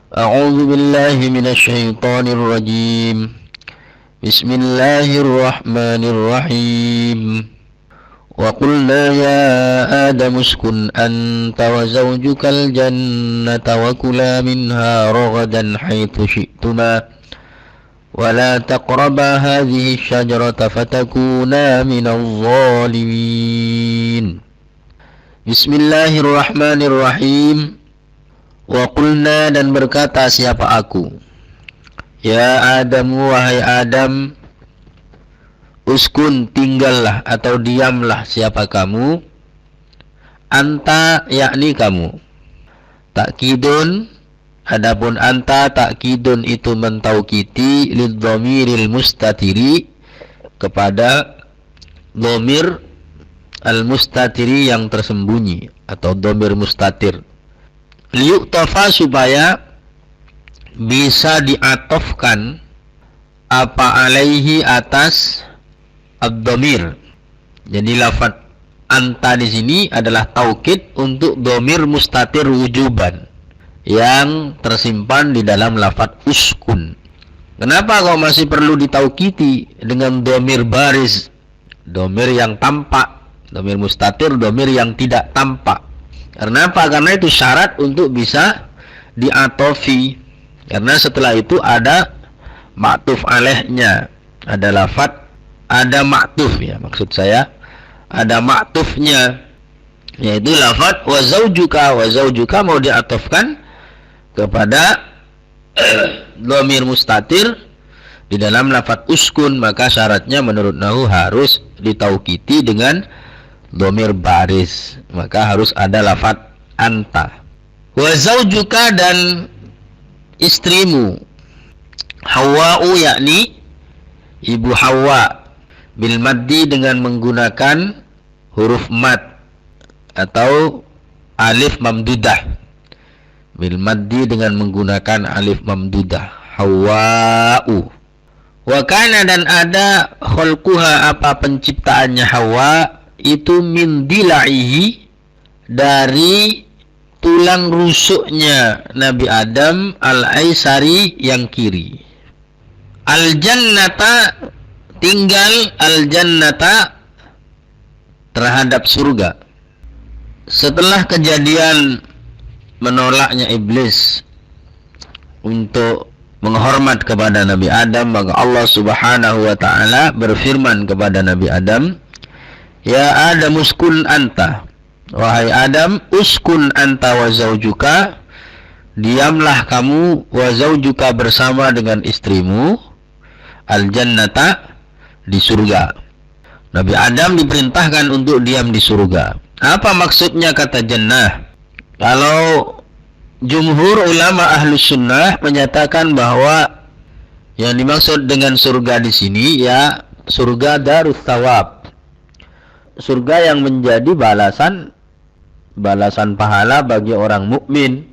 A'udzu billahi minasyaitonir rajim. Bismillahirrahmanirrahim. Wa qulna ya Adam uskun anta wa zawjukal jannata wa kula minha ragadan haitsu syi'tuma wa la taqraba hadhihi asy-syajarata fatakuna minadh dhalimin. Bismillahirrahmanirrahim. Wa qulna, dan berkata siapa aku, ya Adam, wahai Adam, uskun, tinggallah atau diamlah siapa kamu, anta, yakni kamu, takkidun, adapun anta takkidun itu mentaukiti lidzamiril mustatiri, kepada dhamir al-mustatiri yang tersembunyi atau dhamir mustatir, liyuktafa, supaya bisa diatofkan apa alaihi, atas ad-dhamir. Jadi lafaz anta di sini adalah taukid untuk dhamir mustatir wujuban yang tersimpan di dalam lafaz uskun. Kenapa kok masih perlu ditaukiti dengan dhamir baris, dhamir yang tampak, dhamir mustatir, dhamir yang tidak tampak? Karena apa? Karena itu syarat untuk bisa diatofi. Karena setelah itu ada ma'tuf alaihnya, ada lafaz, ada ma'tuf, ya maksud saya ada ma'tufnya, yaitu lafaz wa zawjuka. Wa zawjuka mau diatofkan kepada dhamir mustatir di dalam lafaz uskun, maka syaratnya menurut nahwu harus ditaukiti dengan dhamir baris, maka harus ada lafaz anta. Wa zawjuka, dan istrimu, Hawwa'u, yakni ibu Hawa, bil maddi, dengan menggunakan huruf mad atau alif mamdudah, bil maddi dengan menggunakan alif mamdudah, Hawwa'u. Wa kana, dan ada khalquha, apa penciptaannya Hawa itu, min dilaihi, dari tulang rusuknya Nabi Adam, al-aisari, yang kiri. Al-jannata, tinggal al-jannata, terhadap surga. Setelah kejadian menolaknya iblis untuk menghormat kepada Nabi Adam, maka Allah Subhanahu wa taala berfirman kepada Nabi Adam, ya Adam uskun anta, wahai Adam, uskun anta wa zawjuka, diamlah kamu, wa zawjuka, bersama dengan istrimu, al-jannata, di surga. Nabi Adam diperintahkan untuk diam di surga. Apa maksudnya kata jannah? Kalau jumhur ulama ahlus sunnah menyatakan bahwa yang dimaksud dengan surga di sini ya surga darus thawab, surga yang menjadi balasan pahala bagi orang mukmin.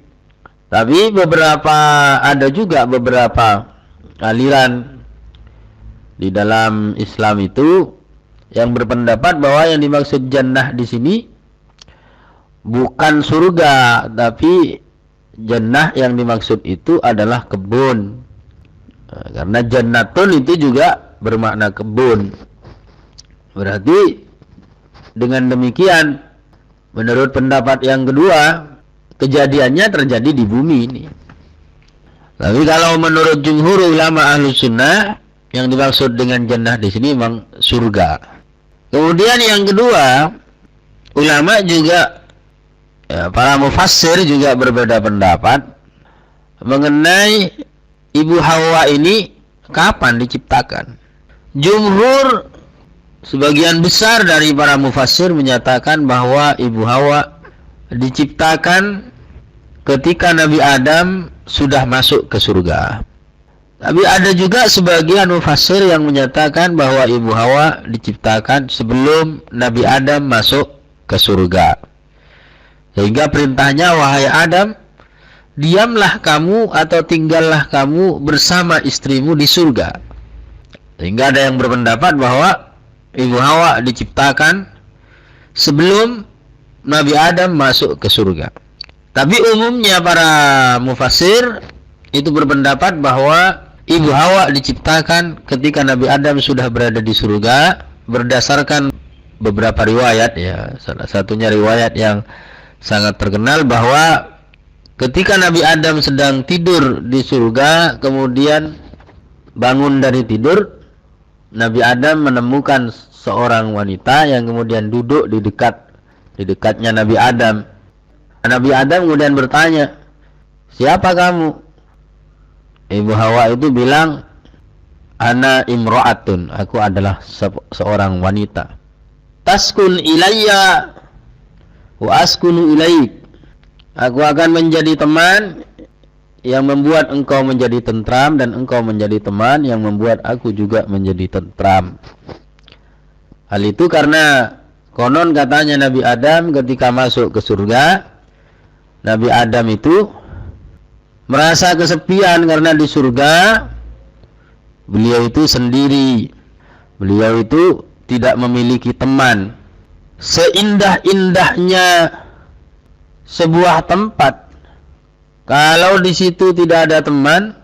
Tapi ada juga beberapa aliran di dalam Islam itu yang berpendapat bahwa yang dimaksud jannah di sini bukan surga, tapi jannah yang dimaksud itu adalah kebun. Karena jannatun itu juga bermakna kebun. Berarti dengan demikian, menurut pendapat yang kedua, kejadiannya terjadi di bumi ini. Tapi kalau menurut jumhur ulama ahlus sunnah, yang dimaksud dengan jannah di sini memang surga. Kemudian yang kedua, ulama juga, para mufassir juga berbeda pendapat mengenai ibu Hawa ini kapan diciptakan. Jumhur, sebagian besar dari para mufassir menyatakan bahwa ibu Hawa diciptakan ketika Nabi Adam sudah masuk ke surga. Tapi ada juga sebagian mufassir yang menyatakan bahwa ibu Hawa diciptakan sebelum Nabi Adam masuk ke surga. Sehingga perintahnya, wahai Adam, diamlah kamu atau tinggallah kamu bersama istrimu di surga. Sehingga ada yang berpendapat bahwa ibu Hawa diciptakan sebelum Nabi Adam masuk ke surga. Tapi umumnya para mufassir itu berpendapat bahwa Ibu Hawa diciptakan ketika Nabi Adam sudah berada di surga berdasarkan beberapa riwayat ya. Salah satunya riwayat yang sangat terkenal bahwa ketika Nabi Adam sedang tidur di surga, kemudian bangun dari tidur, Nabi Adam menemukan seorang wanita yang kemudian duduk di dekatnya Nabi Adam. Nabi Adam kemudian bertanya, "Siapa kamu?" Ibu Hawa itu bilang, "Ana imra'atun," aku adalah seorang wanita. "Taskun ilayya wa askunu ilaik," aku akan menjadi teman yang membuat engkau menjadi tentram, dan engkau menjadi teman yang membuat aku juga menjadi tentram. Hal itu karena konon katanya Nabi Adam ketika masuk ke surga, Nabi Adam itu merasa kesepian karena di surga beliau itu sendiri. Beliau itu tidak memiliki teman. Seindah-indahnya sebuah tempat, kalau di situ tidak ada teman,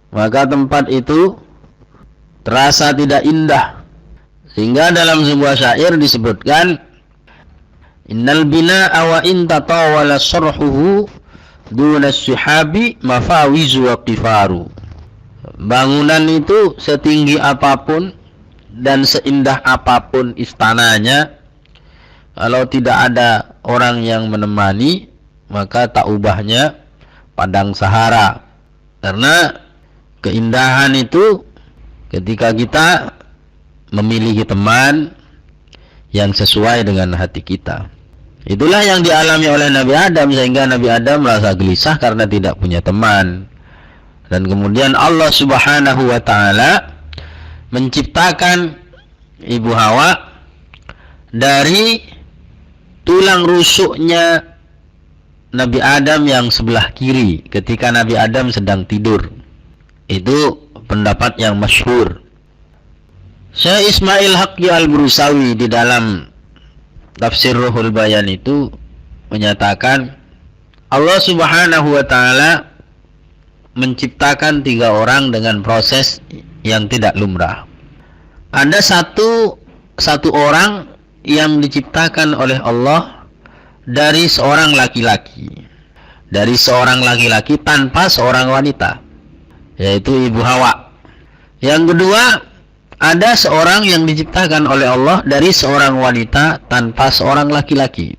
maka tempat itu terasa tidak indah. Sehingga dalam sebuah syair disebutkan, "Innal bina'a wa in tatawala sarhuhu duna syuhabi mafawizu wa qifaru." Bangunan itu setinggi apapun dan seindah apapun istananya, kalau tidak ada orang yang menemani, maka tak ubahnya padang sahara. Karena keindahan itu ketika kita memiliki teman yang sesuai dengan hati kita. Itulah yang dialami oleh Nabi Adam, sehingga Nabi Adam merasa gelisah karena tidak punya teman. Dan kemudian Allah Subhanahu wa ta'ala menciptakan Ibu Hawa dari tulang rusuknya Nabi Adam yang sebelah kiri ketika Nabi Adam sedang tidur. Itu pendapat yang masyhur. Syekh Ismail Haqqi Al-Burusawi di dalam Tafsir Ruhul Bayan itu menyatakan Allah Subhanahu wa ta'ala menciptakan 3 orang dengan proses yang tidak lumrah. Ada satu orang yang diciptakan oleh Allah dari seorang laki-laki. Dari seorang laki-laki tanpa seorang wanita, yaitu Ibu Hawa. Yang kedua, ada seorang yang diciptakan oleh Allah dari seorang wanita tanpa seorang laki-laki,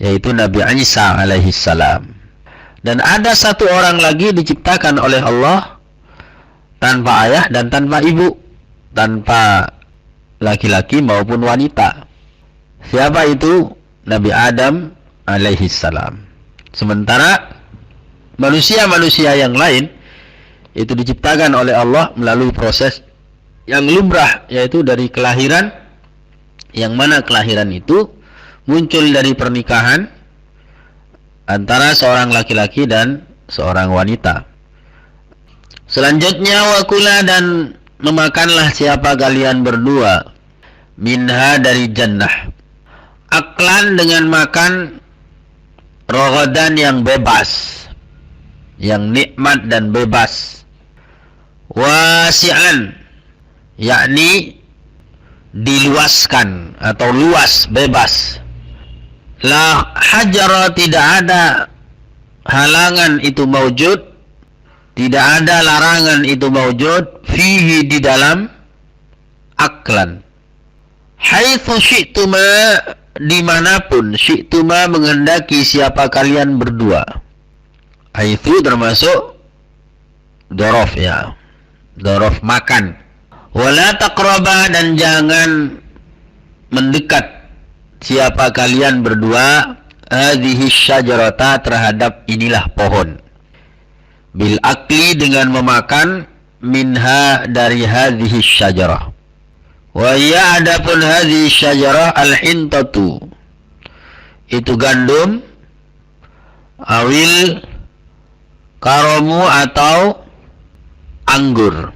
yaitu Nabi Isa alaihi salam. Dan ada satu orang lagi diciptakan oleh Allah tanpa ayah dan tanpa ibu, tanpa laki-laki maupun wanita. Siapa itu? Nabi Adam alaihi salam. Sementara manusia-manusia yang lain itu diciptakan oleh Allah melalui proses yang lumrah, yaitu dari kelahiran, yang mana kelahiran itu muncul dari pernikahan antara seorang laki-laki dan seorang wanita. Selanjutnya, wakula, dan memakanlah siapa kalian berdua, minha, dari jannah, aklan, dengan makan, rogodan, yang bebas, yang nikmat dan bebas, wasi'an, yakni diluaskan atau luas, bebas. La hajara, tidak ada halangan itu maujud, tidak ada larangan itu maujud, fihi, di dalam aklan. Haitsu syi'tuma, dimanapun, syi'tuma, menghendaki siapa kalian berdua. Haitsu termasuk dorof ya, dorof makan. Wala taqraba, dan jangan mendekat siapa kalian berdua, hadhihi syajarata, terhadap inilah pohon, bil akli, dengan memakan, minha, dari hadhihi syajarah. Wa ya, adapun hadhihi syajarah, al-hintatu, itu gandum, awil karomu, atau anggur,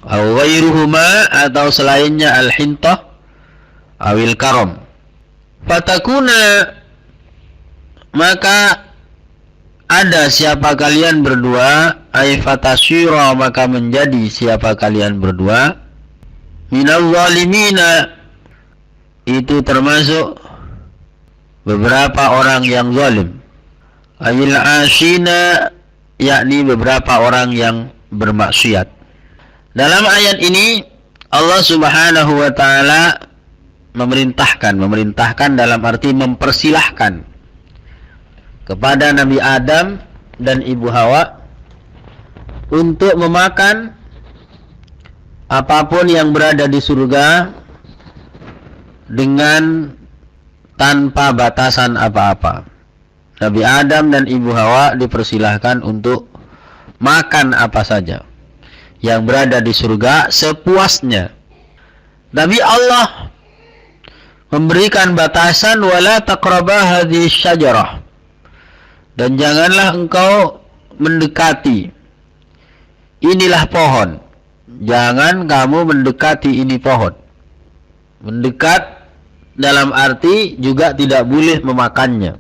awairuhuma, atau selainnya, al-hintah awil karom. Fatakuna, maka ada siapa kalian berdua, ay fatasyira, maka menjadi siapa kalian berdua, minal zalimina, itu termasuk beberapa orang yang zalim, ayil asina, yakni beberapa orang yang bermaksiat. Dalam ayat ini Allah Subhanahu wa taala memerintahkan dalam arti mempersilahkan kepada Nabi Adam dan Ibu Hawa untuk memakan apapun yang berada di surga dengan tanpa batasan apa-apa. Nabi Adam dan Ibu Hawa dipersilahkan untuk makan apa saja yang berada di surga sepuasnya. Tapi Allah memberikan batasan, wala taqrabah hadhihi syajarah, dan janganlah engkau mendekati inilah pohon. Jangan kamu mendekati ini pohon. Mendekat dalam arti juga tidak boleh memakannya.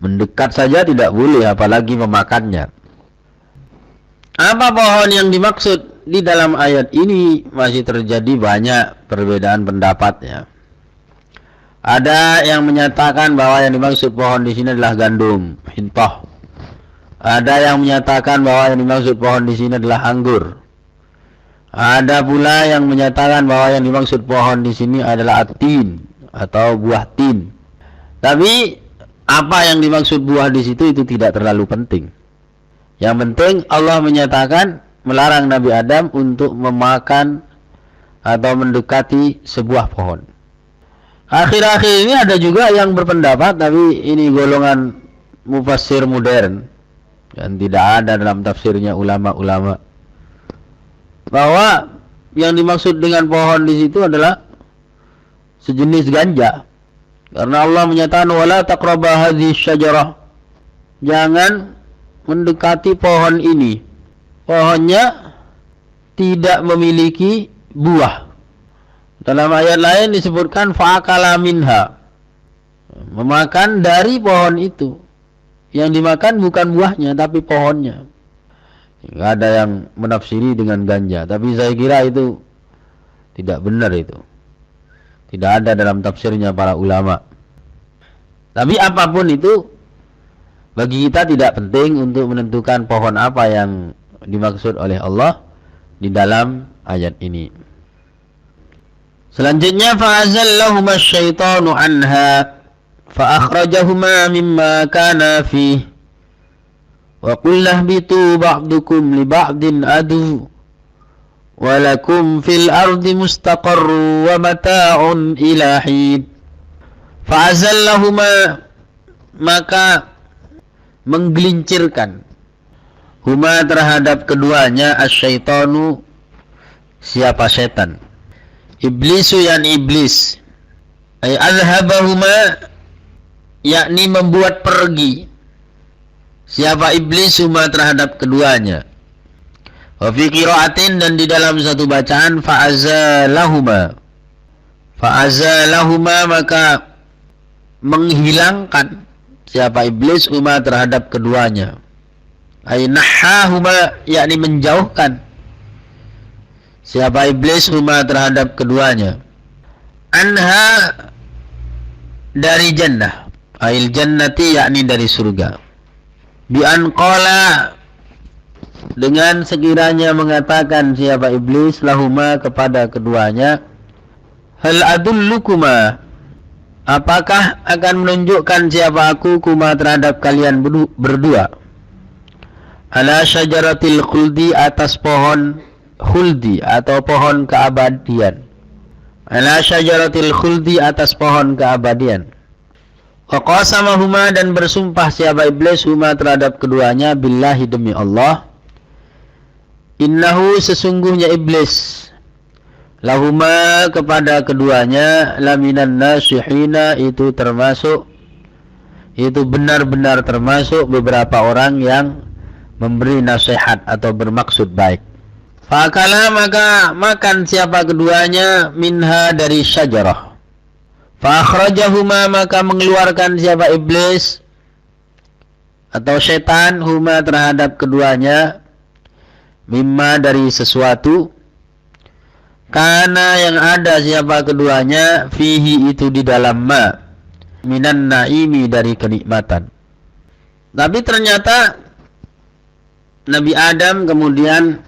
Mendekat saja tidak boleh, apalagi memakannya. Apa pohon yang dimaksud di dalam ayat ini? Masih terjadi banyak perbedaan pendapat ya. Ada yang menyatakan bahwa yang dimaksud pohon di sini adalah gandum, hintoh. Ada yang menyatakan bahwa yang dimaksud pohon di sini adalah anggur. Ada pula yang menyatakan bahwa yang dimaksud pohon di sini adalah atin atau buah tin. Tapi apa yang dimaksud buah di situ itu tidak terlalu penting. Yang penting Allah menyatakan melarang Nabi Adam untuk memakan atau mendekati sebuah pohon. Akhir-akhir ini ada juga yang berpendapat, tapi ini golongan mufassir modern dan tidak ada dalam tafsirnya ulama-ulama, bahwa yang dimaksud dengan pohon di situ adalah sejenis ganja. Karena Allah menyatakan wala taqrabah hadhihi syajarah, jangan mendekati pohon ini. Pohonnya tidak memiliki buah. Dalam ayat lain disebutkan fa'akala minha, memakan dari pohon itu. Yang dimakan bukan buahnya tapi pohonnya. Tidak ada yang menafsiri dengan ganja, tapi saya kira itu tidak benar itu. Tidak ada dalam tafsirnya para ulama. Tapi apapun itu, bagi kita tidak penting untuk menentukan pohon apa yang dimaksud oleh Allah di dalam ayat ini. Selanjutnya, fa'azallahuma asyaitanu anha fa'akhrajahuma mimma kana fih wa qulna ihbitu ba'dukum li ba'din adu wa lakum fil ardi mustaqarru wa mata'un ila hin. Fa'azallahuma, maka menggelincirkan huma terhadap keduanya asyaitanu, siapa setan, iblisu yang iblis, ay azhabahuma, yakni membuat pergi siapa iblis huma terhadap keduanya. Wa fi qiraatin, dan di dalam satu bacaan fa'azalahuma, maka menghilangkan siapa iblis huma terhadap keduanya. Ay nahahuma, yakni menjauhkan siapa iblis huma terhadap keduanya. Anha, dari jannah, ayil jannati, yakni dari surga. Bi an qala, dengan sekiranya mengatakan siapa iblis lahuma kepada keduanya, hal adullukuma, apakah akan menunjukkan siapa aku kuma terhadap kalian berdua, ala syajaratil khuldi, atas pohon khuldi atau pohon keabadian. Ala syajaratil khuldi, atas pohon keabadian. Wa qasamahuma, dan bersumpah siapa iblis huma terhadap keduanya, billahi, demi Allah, innahu, sesungguhnya iblis, lahuma kepada keduanya, laminan nasihina, itu termasuk, itu benar-benar termasuk beberapa orang yang memberi nasihat atau bermaksud baik. Fakala, maka makan siapa keduanya, minha, dari syajarah. Fakhrajahuma, maka mengeluarkan siapa iblis atau setan huma terhadap keduanya mimma dari sesuatu kana yang ada siapa keduanya fihi itu di dalam ma minan naimi dari kenikmatan. Tapi ternyata Nabi Adam kemudian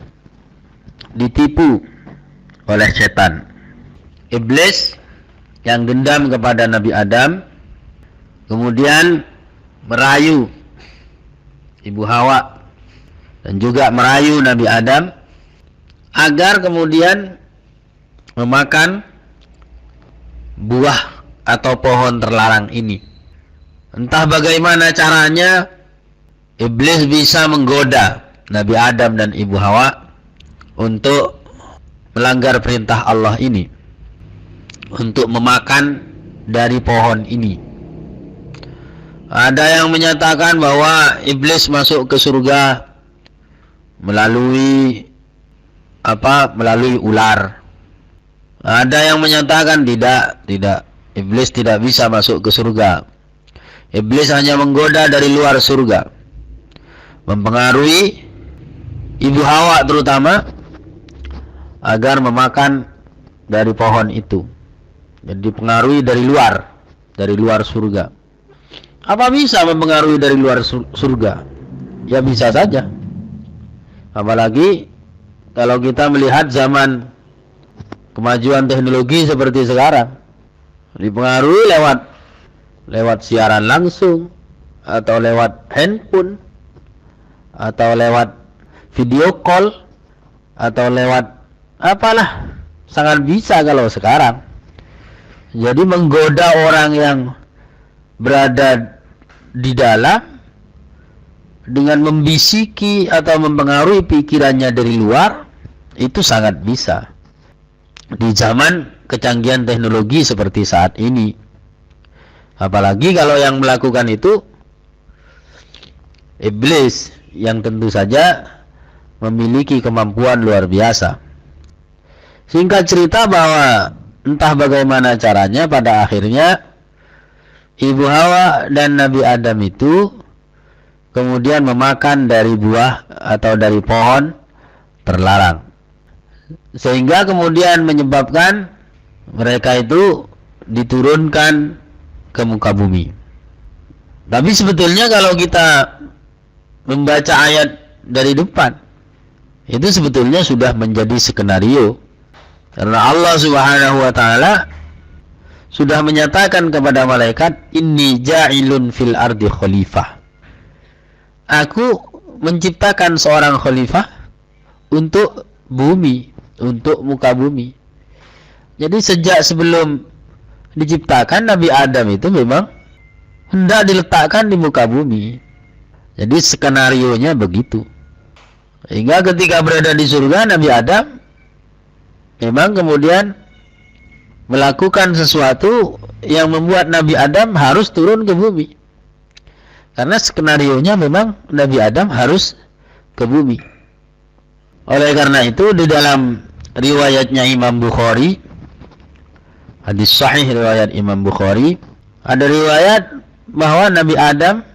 ditipu oleh setan. Iblis yang dendam kepada Nabi Adam kemudian merayu Ibu Hawa dan juga merayu Nabi Adam agar kemudian memakan buah atau pohon terlarang ini. Entah bagaimana caranya iblis bisa menggoda Nabi Adam dan Ibu Hawa untuk melanggar perintah Allah ini, untuk memakan dari pohon ini. Ada yang menyatakan bahwa iblis masuk ke surga melalui melalui ular. Ada yang menyatakan tidak. Iblis tidak bisa masuk ke surga. Iblis hanya menggoda dari luar surga, mempengaruhi Ibu Hawa terutama agar memakan dari pohon itu. Jadi dipengaruhi dari luar surga. Apa bisa mempengaruhi dari luar surga? Ya bisa saja. Apalagi kalau kita melihat zaman kemajuan teknologi seperti sekarang, dipengaruhi lewat siaran langsung, atau lewat handphone, atau lewat video call, atau lewat apalah, sangat bisa kalau sekarang. Jadi menggoda orang yang berada di dalam dengan membisiki atau mempengaruhi pikirannya dari luar, itu sangat bisa di zaman kecanggihan teknologi seperti saat ini. Apalagi kalau yang melakukan itu iblis yang tentu saja memiliki kemampuan luar biasa. Singkat cerita bahwa entah bagaimana caranya pada akhirnya Ibu Hawa dan Nabi Adam itu kemudian memakan dari buah atau dari pohon terlarang, sehingga kemudian menyebabkan mereka itu diturunkan ke muka bumi. Tapi sebetulnya kalau kita membaca ayat dari depan, itu sebetulnya sudah menjadi skenario, karena Allah Subhanahu wa taala sudah menyatakan kepada malaikat, inni ja'ilun fil ardi khalifah. Aku menciptakan seorang khalifah untuk bumi, untuk muka bumi. Jadi sejak sebelum diciptakan, Nabi Adam itu memang hendak diletakkan di muka bumi. Jadi skenarionya begitu. Hingga ketika berada di surga, Nabi Adam memang kemudian melakukan sesuatu yang membuat Nabi Adam harus turun ke bumi. Karena skenarionya memang Nabi Adam harus ke bumi. Oleh karena itu di dalam riwayatnya Imam Bukhari, hadis sahih riwayat Imam Bukhari, ada riwayat bahwa Nabi Adam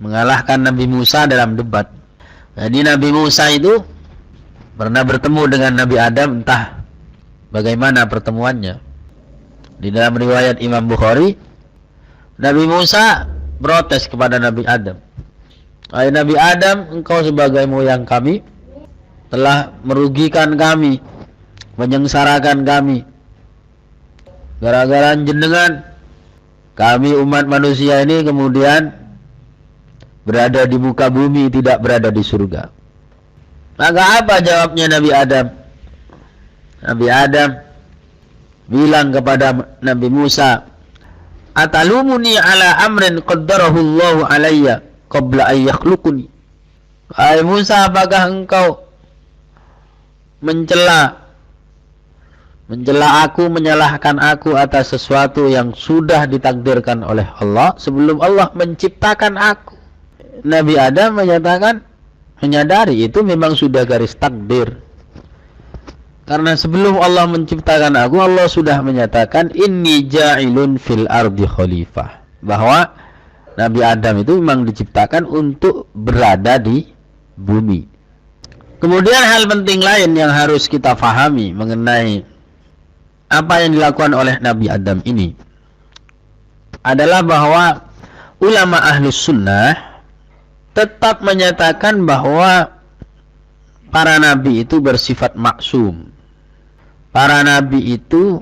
mengalahkan Nabi Musa dalam debat. Jadi Nabi Musa itu pernah bertemu dengan Nabi Adam, entah bagaimana pertemuannya. Di dalam riwayat Imam Bukhari, Nabi Musa protes kepada Nabi Adam. Hai Nabi Adam, engkau sebagai moyang kami telah merugikan kami, menyengsarakan kami. Gara-gara jenengan, kami umat manusia ini kemudian berada di muka bumi, tidak berada di surga. Maka apa jawabnya Nabi Adam? Nabi Adam bilang kepada Nabi Musa, atalumuni ala amrin qaddarahu Allah alayya qabla an yakhluquni. Hai Musa, apakah engkau mencela aku, menyalahkan aku atas sesuatu yang sudah ditakdirkan oleh Allah sebelum Allah menciptakan aku? Nabi Adam menyatakan, menyadari itu memang sudah garis takdir. Karena sebelum Allah menciptakan aku, Allah sudah menyatakan inni ja'ilun fil ardi khalifah, bahwa Nabi Adam itu memang diciptakan untuk berada di bumi. Kemudian hal penting lain yang harus kita fahami mengenai apa yang dilakukan oleh Nabi Adam ini adalah bahwa ulama ahlus sunnah tetap menyatakan bahwa para nabi itu bersifat maksum. Para nabi itu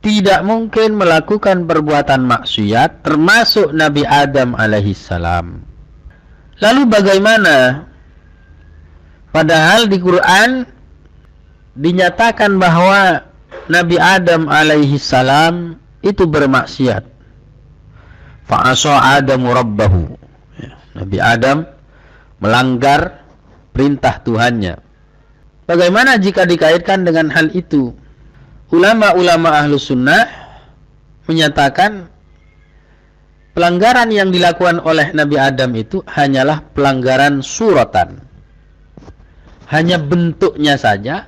tidak mungkin melakukan perbuatan maksiat, termasuk Nabi Adam alaihissalam. Lalu bagaimana? Padahal di Quran dinyatakan bahwa Nabi Adam alaihissalam itu bermaksiat. Fa'asa Adamu rabbahu. Nabi Adam melanggar perintah Tuhannya. Bagaimana jika dikaitkan dengan hal itu? Ulama-ulama ahlus sunnah menyatakan pelanggaran yang dilakukan oleh Nabi Adam itu hanyalah pelanggaran suratan. Hanya bentuknya saja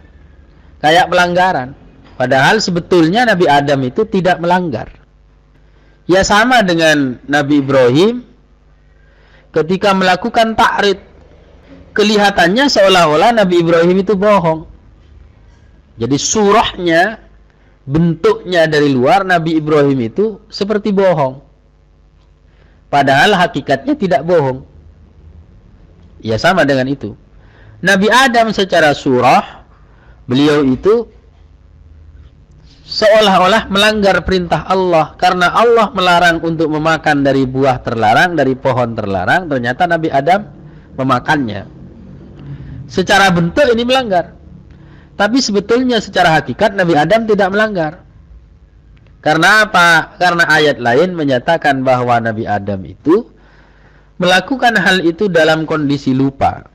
kayak pelanggaran. Padahal sebetulnya Nabi Adam itu tidak melanggar. Ya sama dengan Nabi Ibrahim ketika melakukan ta'rid. Kelihatannya seolah-olah Nabi Ibrahim itu bohong. Jadi surahnya, bentuknya dari luar Nabi Ibrahim itu seperti bohong. Padahal hakikatnya tidak bohong. Ya sama dengan itu. Nabi Adam secara surah, beliau itu seolah-olah melanggar perintah Allah. Karena Allah melarang untuk memakan dari buah terlarang, dari pohon terlarang. Ternyata Nabi Adam memakannya. Secara bentuk ini melanggar. Tapi sebetulnya secara hakikat Nabi Adam tidak melanggar. Karena apa? Karena ayat lain menyatakan bahwa Nabi Adam itu melakukan hal itu dalam kondisi lupa.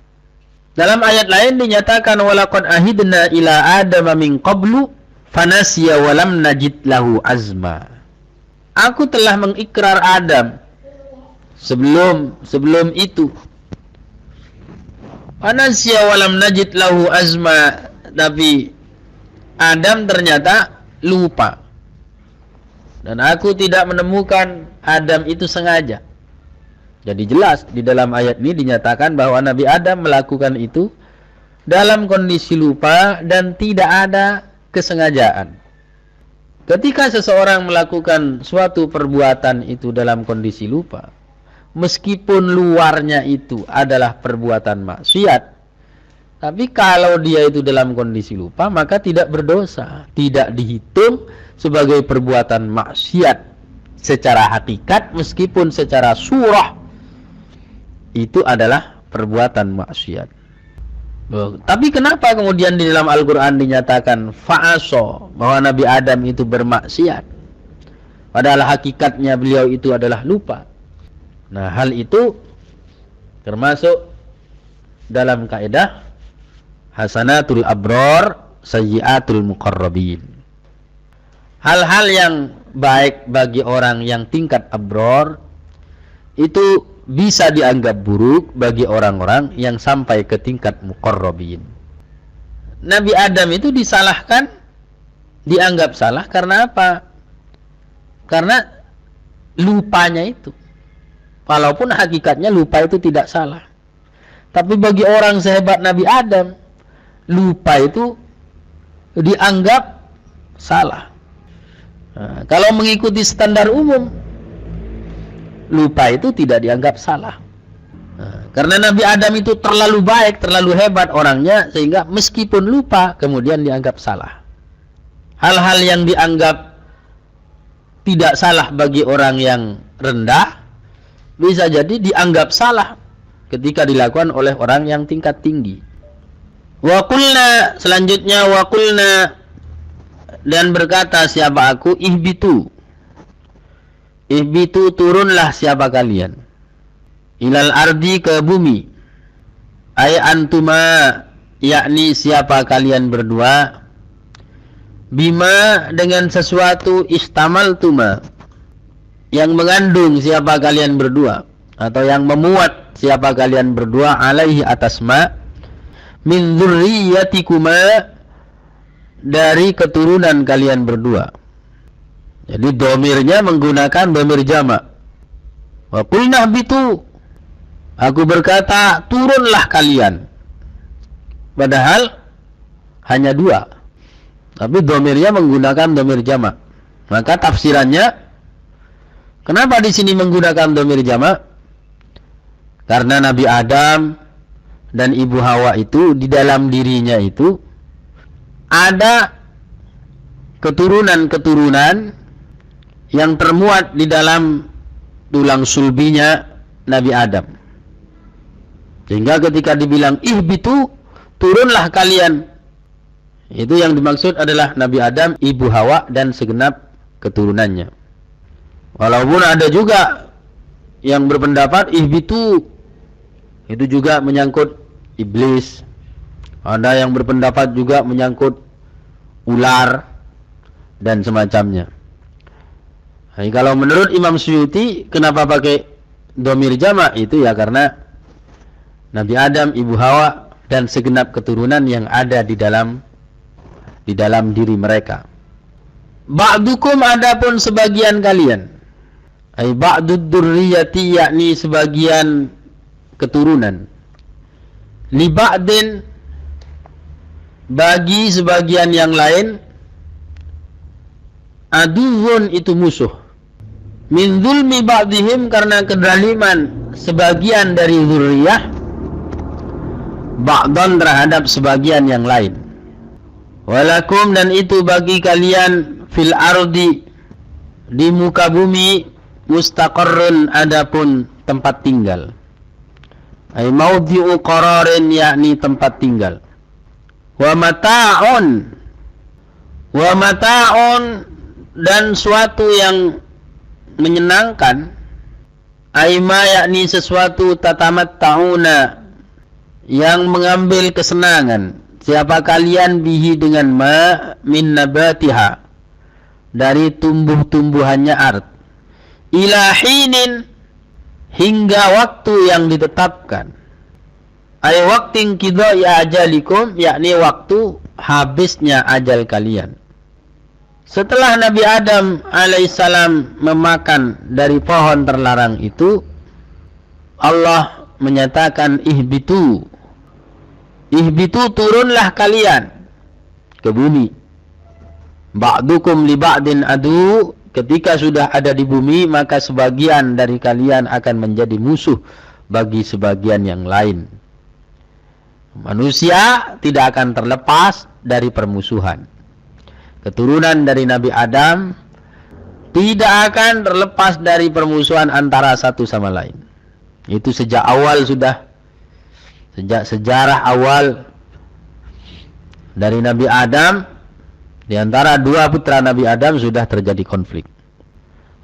Dalam ayat lain dinyatakan walaqad ahidna ila adama min qablu fanasiya walam najid lahu azma. Aku telah mengikrar Adam sebelum itu. Fanasiya walam najid lahu azma. Tapi Adam ternyata lupa. Dan aku tidak menemukan Adam itu sengaja. Jadi jelas di dalam ayat ini dinyatakan bahwa Nabi Adam melakukan itu dalam kondisi lupa dan tidak ada kesengajaan. Ketika seseorang melakukan suatu perbuatan itu dalam kondisi lupa, meskipun luarnya itu adalah perbuatan maksiat, tapi kalau dia itu dalam kondisi lupa, maka tidak berdosa. Tidak dihitung sebagai perbuatan maksiat secara hakikat, meskipun secara surah itu adalah perbuatan maksiat. Tapi kenapa kemudian di dalam Al-Quran dinyatakan fa'aso, bahwa Nabi Adam itu bermaksiat, padahal hakikatnya beliau itu adalah lupa. Nah, hal itu termasuk dalam kaidah hasanatul abrar sayyiatul muqarrabin. Hal-hal yang baik bagi orang yang tingkat abrar itu bisa dianggap buruk bagi orang-orang yang sampai ke tingkat muqarrabin. Nabi Adam itu disalahkan, dianggap salah karena apa? Karena lupanya itu. Walaupun hakikatnya lupa itu tidak salah. Tapi bagi orang sehebat Nabi Adam, lupa itu dianggap salah. Nah, kalau mengikuti standar umum, lupa itu tidak dianggap salah. Nah, karena Nabi Adam itu terlalu baik, terlalu hebat orangnya, sehingga meskipun lupa kemudian dianggap salah. Hal-hal yang dianggap tidak salah bagi orang yang rendah bisa jadi dianggap salah ketika dilakukan oleh orang yang tingkat tinggi. Wa qulna, selanjutnya wa qulna, dan berkata siapa aku, ihbitu turunlah siapa kalian, ilal ardi, ke bumi, ay antuma, yakni siapa kalian berdua, bima, dengan sesuatu, istamaltuma, yang mengandung siapa kalian berdua, atau yang memuat siapa kalian berdua, alaihi, atas ma, min dzurriyyatikuma, dari keturunan kalian berdua. Jadi domirnya menggunakan domir jamak. Wa qulna ihbitu, aku berkata turunlah kalian. Padahal hanya dua, tapi domirnya menggunakan domir jamak. Maka tafsirannya, kenapa di sini menggunakan domir jamak? Karena Nabi Adam dan Ibu Hawa itu di dalam dirinya itu ada keturunan-keturunan yang termuat di dalam tulang sulbinya Nabi Adam. Sehingga ketika dibilang ihbitu, turunlah kalian, itu yang dimaksud adalah Nabi Adam, Ibu Hawa, dan segenap keturunannya. Walaupun ada juga yang berpendapat ihbitu itu juga menyangkut iblis. Ada yang berpendapat juga menyangkut ular dan semacamnya. Nah, kalau menurut Imam Suyuti, kenapa pakai domir jamak? Itu ya karena Nabi Adam, Ibu Hawa, dan segenap keturunan yang ada di dalam diri mereka. Ba'dukum, adapun sebagian kalian, ay ba'dud dzurriyyati, yakni sebagian keturunan, li ba'din, bagi sebagian yang lain, aduwwun, itu musuh, min zulmi ba'dihim, karena kedaliman sebagian dari dzurriyyah, ba'dan, terhadap sebagian yang lain. Walakum, dan itu bagi kalian, fil ardi, di muka bumi, mustaqarrun, adapun tempat tinggal, ay maudhi'u qararin, yakni tempat tinggal, wa mata'un, dan suatu yang menyenangkan, ay ma, yakni sesuatu, tatamatta'una, yang mengambil kesenangan, siapa kalian, bihi, dengan ma, min nabatiha, dari tumbuh-tumbuhannya ard, ila hinin, hingga waktu yang ditetapkan, ay waqtin qidha'i ajalikum, yakni waktu habisnya ajal kalian. Setelah Nabi Adam alaihissalam memakan dari pohon terlarang itu, Allah menyatakan ihbitu, turunlah kalian ke bumi. Ba'dukum li ba'din adu, ketika sudah ada di bumi, maka sebagian dari kalian akan menjadi musuh bagi sebagian yang lain. Manusia tidak akan terlepas dari permusuhan. Keturunan dari Nabi Adam tidak akan terlepas dari permusuhan antara satu sama lain. Itu sejak awal sudah, sejak sejarah awal dari Nabi Adam, di antara dua putra Nabi Adam sudah terjadi konflik.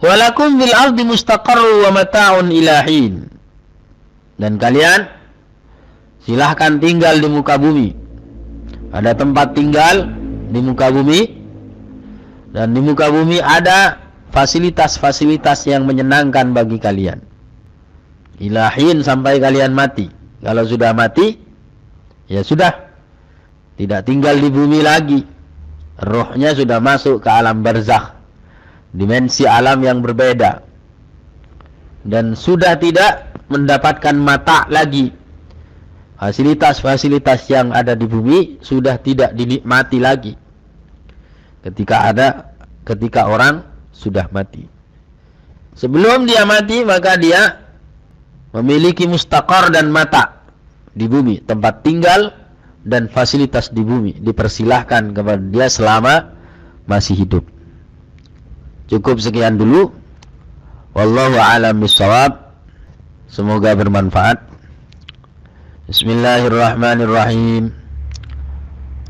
Walakum fil ardi mustaqarru wa mata'un ila hin, dan kalian silahkan tinggal di muka bumi. Ada tempat tinggal di muka bumi, dan di muka bumi ada fasilitas-fasilitas yang menyenangkan bagi kalian. Ilahin, sampai kalian mati. Kalau sudah mati, ya sudah, tidak tinggal di bumi lagi. Rohnya sudah masuk ke alam barzakh, dimensi alam yang berbeda, dan sudah tidak mendapatkan mata lagi. Fasilitas-fasilitas yang ada di bumi sudah tidak dinikmati lagi ketika orang sudah mati. Sebelum dia mati, maka dia memiliki mustaqar dan mata di bumi, tempat tinggal dan fasilitas di bumi dipersilahkan kepada dia selama masih hidup. Cukup sekian dulu. Wallahu a'lam bishawab. Semoga bermanfaat. Bismillahirrahmanirrahim.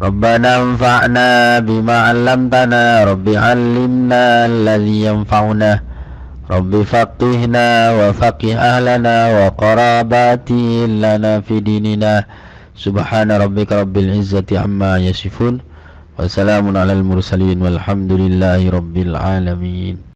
Rabbana anfa'na bima 'allamtana, Rabbi 'allimna alladhi yanfa'una, Rabbi faqihna wa faqih ahlana wa qarabati lana fi dinina. Subhana rabbika rabbil izzati amma yasifun, wa salamun alal mursalin, walhamdulillahi rabbil alamin.